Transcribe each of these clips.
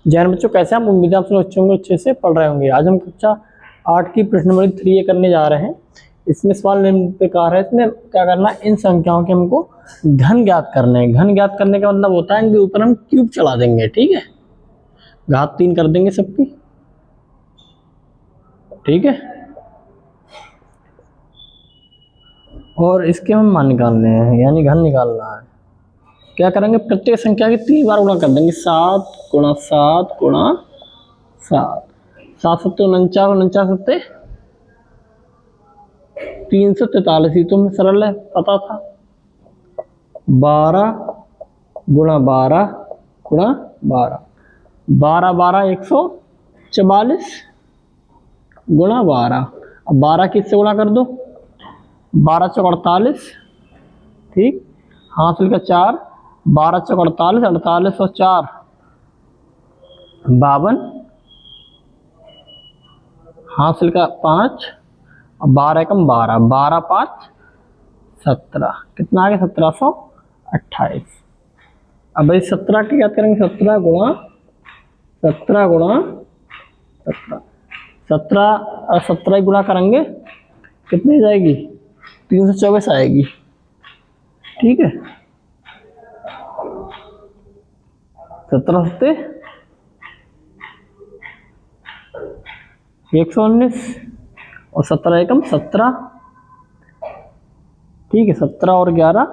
जैन बच्चों कैसे हम उम्मीद है आप सब अच्छे होंगे, अच्छे से पढ़ रहे होंगे। आज हम कक्षा 8 की प्रश्न नंबर 3 करने जा रहे हैं। इसमें सवाल निम्न प्रकार है, इसमें क्या करना है, इन संख्याओं के हमको घन ज्ञात करने हैं। घन ज्ञात करने का मतलब होता है इनके ऊपर हम क्यूब चला देंगे, ठीक है, घात 3 कर देंगे सबकी, ठीक है, और इसके हम मान निकालने हैं, यानी घन निकालना है। क्या करेंगे, प्रत्येक संख्या के 3 बार गुणा कर देंगे, 7 गुणा 7 गुणा 7, 7 सत्ते 49, 49 सत्ते 343, तो हमें सरल है, पता था। 12 गुणा 12 गुणा 12, 12 12 144 गुणा 12। अब 12 किससे गुणा कर दो, 12 चौक 48, ठीक, हासिल का 4, 12 चौक 48, 48 और 4 52, हासिल का 5 और 12 एकम 12, 12 5 17, कितना आ गया 1728। अब भाई 17 की याद करेंगे, 17 गुणा 17 गुणा 17, 17 और 17 गुणा करेंगे कितनी जाएगी, 324 आएगी, ठीक है। 17 सत्ते 119 और 17 एकम 17, ठीक है, 17 और 11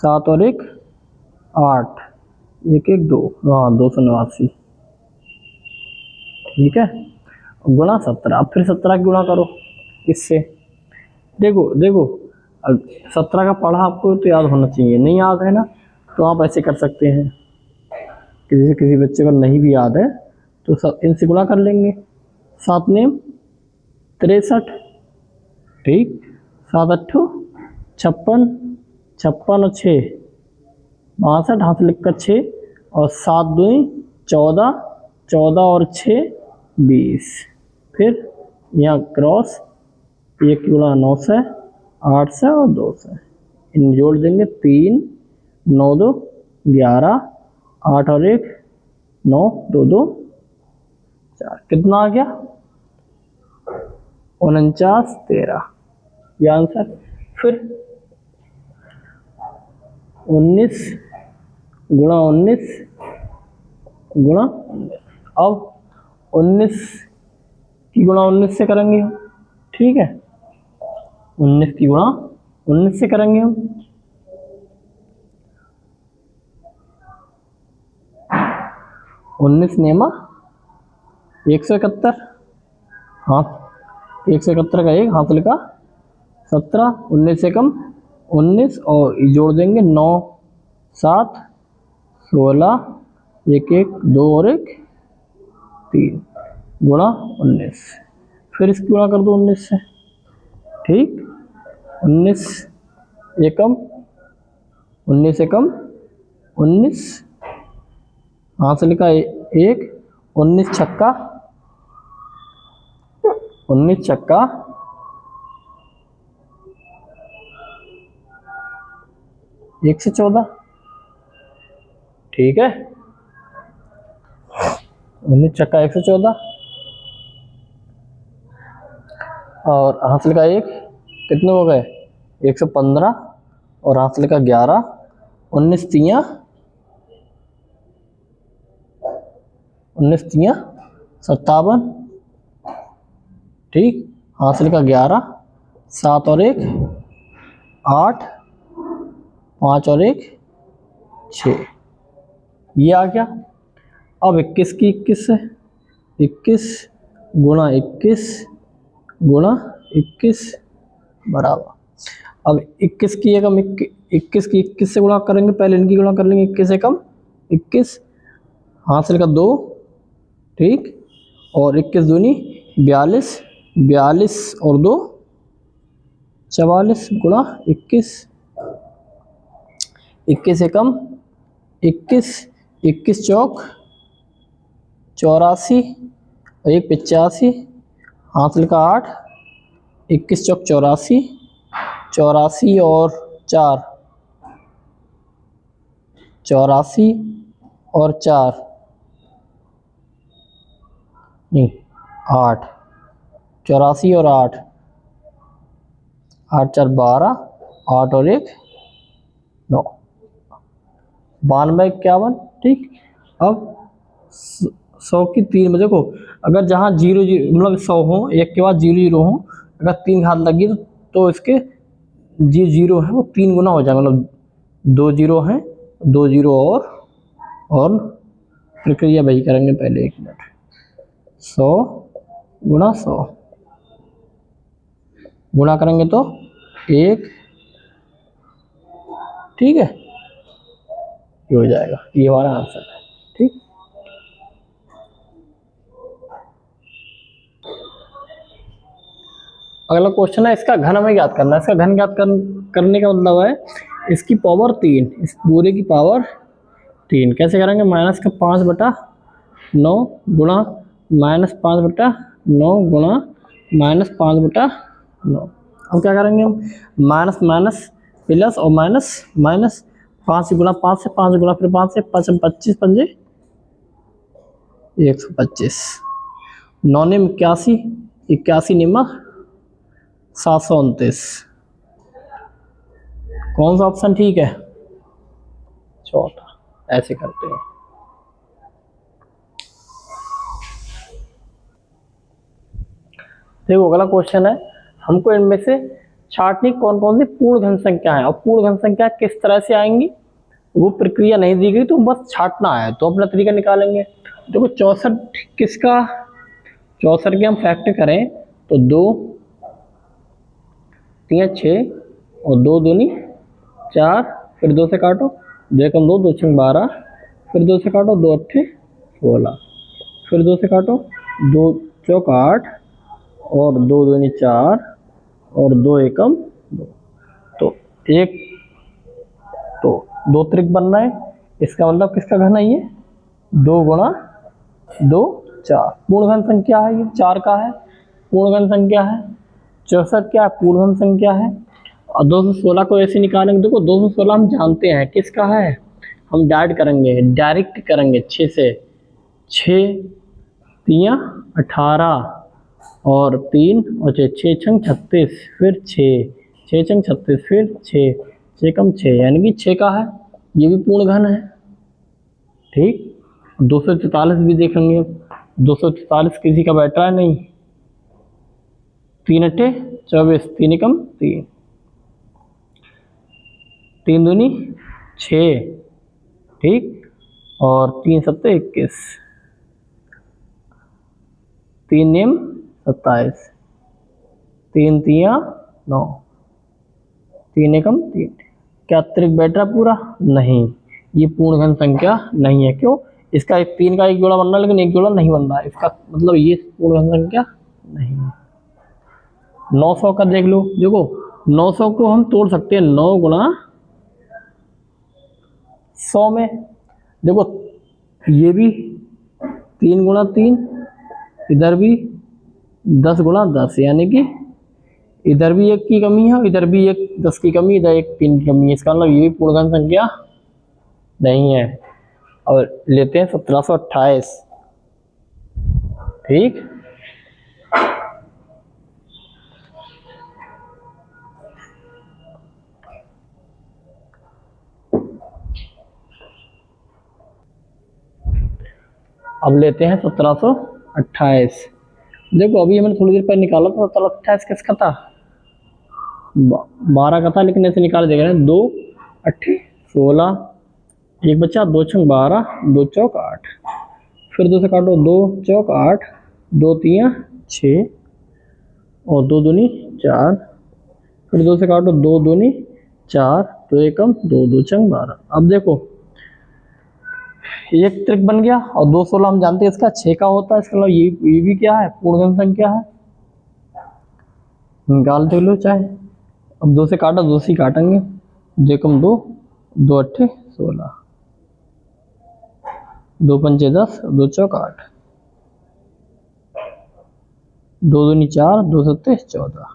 7 और 1 8, 1 1 2, हाँ 289, ठीक है, गुणा 17। अब फिर 17 की गुणा करो इससे, देखो देखो 17 का पढ़ा आपको तो याद होना चाहिए, नहीं याद है ना तो आप ऐसे कर सकते हैं कि जैसे किसी बच्चे को नहीं भी याद है तो सब इनसे गुणा कर लेंगे। 7 नेम 63, ठीक, 7 अट्ठो 56, 56 और 6 62, हाथ लिख कर 6, और 7 2 14, 14 और 6 20, फिर यहाँ क्रॉस 1 गुणा 9 से 8 से और 2 से, इन जोड़ देंगे, 3 9 2 11, 8 और 1 9, 2 2 4, कितना आ गया 49 13, ये आंसर। फिर 19 गुणा 19 गुणा 19, अब 19 की गुणा 19 से करेंगे हम, ठीक है, 19 की गुणा 19 से करेंगे हम, 19 नेमा 171, हाथ 171 का 1, हाथ लिखा 17, 19 से कम 19 और जोड़ देंगे 9 7 16, 1 1 2 और 1 3 गुणा 19, फिर इसकी गुणा कर दो 19 से, ठीक, 19 एकम 19 एकम 19, हाथ लिखा 1, 19 छक्का 19 छक्का 114, ठीक है, 19 छक्का 114, और हासिल का 1 कितने हो गए 115, और हासिल का 11, 19 तियाँ 57, ठीक, हासिल का 11, 7 और 1 8, 5 और 1 6, ये आ गया। अब 21 की 21 है, 21 गुणा 21 गुणा 21 बराबर, अब 21 की एकम 21 की 21 से गुणा करेंगे, पहले इनकी गुणा कर लेंगे, 21 एकम 21, हासिल का 2, ठीक, और 21 दूनी 42, 42 और 2 44 गुणा 21, 21 एकम 21, 21 चौक 84, 1 85, हासिल का 8, 21 चौक 84, 84 और 4 84 और 4 नहीं 8, 84 और 8, 8 4 12, 8 और 1 9, 92 51। ठीक, अब 100 की 3 में देखो, अगर जहाँ 0 0 मतलब 100 हो, एक के बाद 0 0 हो, अगर 3 घात लगी तो इसके जी 0 है वो 3 गुना हो जाएगा, मतलब 2 0 हैं, 2 0 और प्रक्रिया वही करेंगे पहले, 1 मिनट। 100 गुणा 100 गुणा करेंगे तो 1, ठीक है, ये हो जाएगा, ये हमारा आंसर है। ठीक, अगला क्वेश्चन है, इसका घन हमें ज्ञात करना है। इसका घन ज्ञात करने का मतलब है इसकी पावर 3, इस पूरे की पावर 3 कैसे करेंगे, माइनस का 5/9 गुणा -5/9 गुणा -5/9। अब क्या करेंगे हम, माइनस माइनस प्लस और माइनस माइनस, 5 गुणा 5 से, 5 गुणा फिर 5 से, 5 25 पंजे 125, 9 ने 81, 81 निमा 729। कौन सा ऑप्शन ठीक है, चौथा। ऐसे करते हैं। देखो अगला क्वेश्चन है, हमको इनमें से छांटनी कौन कौन सी पूर्ण घन संख्या है, और पूर्ण घन संख्या किस तरह से आएंगी, वो प्रक्रिया नहीं दी गई, तो बस छांटना है, तो अपना तरीका निकालेंगे। देखो 64 किसका, 64 के हम फैक्टर करें तो 2 3 6 और 2 दूनी 4, फिर 2 से काटो, 2 एकम 2, 2 छंग 12, फिर 2 से काटो, 2 अट्ठे 16, फिर 2 से काटो, 2 चौक 8 और 2 दूनी 4 और 2 एकम 2, तो एक तो 2 त्रिक बन रहा है, इसका मतलब किसका घन है ये, 2 गुणा 2 4। पूर्ण घन संख्या है ये, 4 का है, पूर्ण घन संख्या है। 64 क्या है, पूर्ण घन संख्या है। और 216 को ऐसे निकालेंगे, देखो 216 हम जानते हैं किसका है, हम डायरेक्ट करेंगे 6 से, 6 3 18 और 3 और 6 छंग 36, फिर 6 छंग 36, फिर 6 कम 6, यानी कि 6 का है, ये भी पूर्ण घन है। ठीक, 244 भी देखेंगे, 244 किसी का बैठ रहा है नहीं, 3 अट्ठे 24, 3 एकम 3, 3 दूनी 6, ठीक, और 3 सत्ते 21, 3 नेम 27, 3 तिया 9, 3 एकम 3। क्या त्रिक बैठ रहा पूरा, नहीं, ये पूर्ण घन संख्या नहीं है। क्यों, इसका 3 का एक जोड़ा बन रहा है लेकिन एक जोड़ा नहीं बन रहा है, इसका मतलब ये पूर्ण घन संख्या नहीं है। 900 का देख लो, देखो 900 को हम तोड़ सकते हैं 9 गुणा 100 में, देखो ये भी 3 गुणा 3, इधर भी 10 गुणा 10, यानी कि इधर भी 1 की कमी है, इधर भी 1 10 की कमी, इधर 1 3 की कमी है, इसका मतलब ये भी पूर्ण घन संख्या नहीं है। और लेते हैं 1728। ठीक, अब लेते हैं 1728। देखो अभी मैंने थोड़ी देर पहले निकाला था, 1728 किसका था, 12 का था, लेकिन ऐसे निकाल देगा ना, 2 अट्ठे 16, एक बच्चा 2 छंग 12, 2 चौक 8, फिर 2 से काटो, 2 चौक 8, 2 तिया 6 और 2 दूनी 4, फिर 2 से काटो, 2 दूनी 4, तो एकम 2, 2 छंग 12। अब देखो एक त्रिक बन गया, और 216 हम जानते हैं इसका 6 का होता है, इसका मतलब ये भी क्या है, पूर्ण घन संख्या है, निकाल दे लो चाहे। अब 2 से काटा, 2 से काटेंगे, 2 एकम 2, 2 अट्ठे 16, 2 पंचे 10, 2 चौक 8, 2 दूनी 4, 2 सत्ते 14,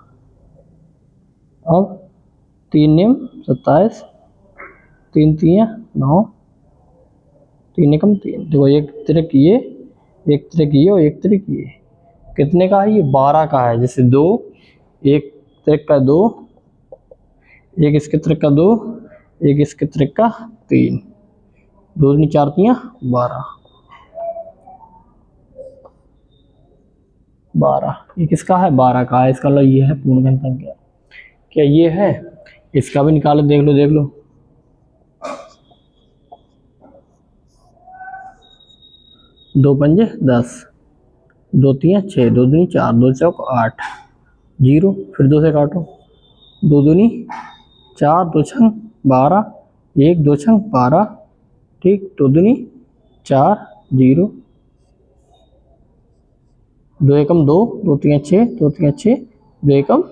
अब 3 नेम 27, 3 तिया 9, 3 एकम 3। देखो एक त्रिक ये, एक त्रिक ये और एक त्रिक ये। कितने का है ये? 12 का है। जैसे 2, एक त्रिक का 2, एक इसके त्रिक का 2, एक इसके त्रिक का 3, 2 दूनी 4 तियां 12। 12 ये किसका है? 12 का है। इसका मतलब ये है पूर्ण घन संख्या। क्या ये है? इसका भी निकालो, देख लो देख लो। 2 पंजे 10, 2 तियां 6, 2 दूनी 4, 2 चौक 8, 0। फिर 2 से काटो, 2 दूनी 4, 2 छंग 12, 1 2 छंग 12, ठीक। 2 दूनी 4, 0, 2 एकम 2, 2 तियां 6, 2 तियां 6, 2 एकम।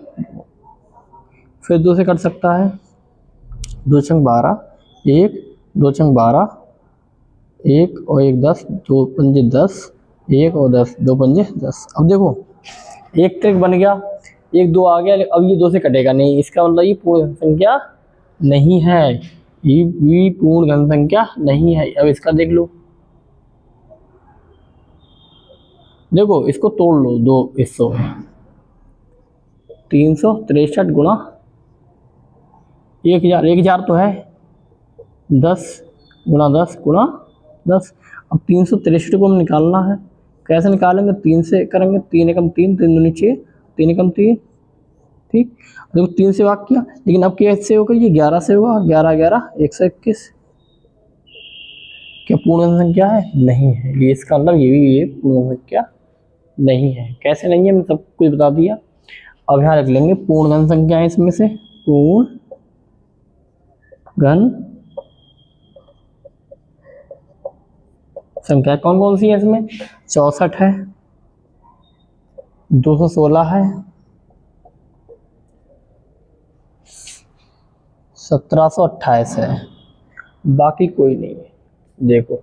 फिर 2 से कट सकता है, 2 छंग 12, 1 2 छंग 12, 1 और 1 10, 2 पंजे 10, 1 और 10, 2 पंजे 10। अब देखो एक त्रिक बन गया, 1 2 आ गया। अब ये 2 से कटेगा नहीं, इसका मतलब ये पूर्ण घन संख्या नहीं है। ये पूर्ण घन संख्या नहीं है। अब इसका देख लो, देखो इसको तोड़ लो, 2 हिस्सों में। 363 गुणा 1000, 1000 तो है, 10 गुणा 10 गुणा 10। अब 363 को हम निकालना है। कैसे निकालेंगे? 3 से करेंगे, 3 एकम 3, 3 दूनी 6, 3 एकम 3, ठीक। देखो 3 से भाग किया, लेकिन अब कैसे होगा? ये 11 से होगा, 11 11 121। क्या पूर्ण घन संख्या है? नहीं है। ये इसका मतलब ये भी ये पूर्ण घन संख्या नहीं है। कैसे नहीं है? मैं सब कुछ बता दिया। अब यहाँ रख लेंगे पूर्ण घन संख्या है इसमें से। पूर्ण घन संख्या कौन कौन सी है इसमें? 64 है, 216 है, 1728 है, बाकी कोई नहीं है। देखो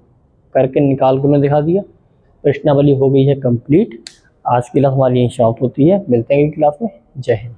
करके निकाल के मैं दिखा दिया। प्रश्नावली हो गई है कंप्लीट। आज की क्लास हमारी यहीं समाप्त होती है। मिलते हैं अगली क्लास में। जय हिंद।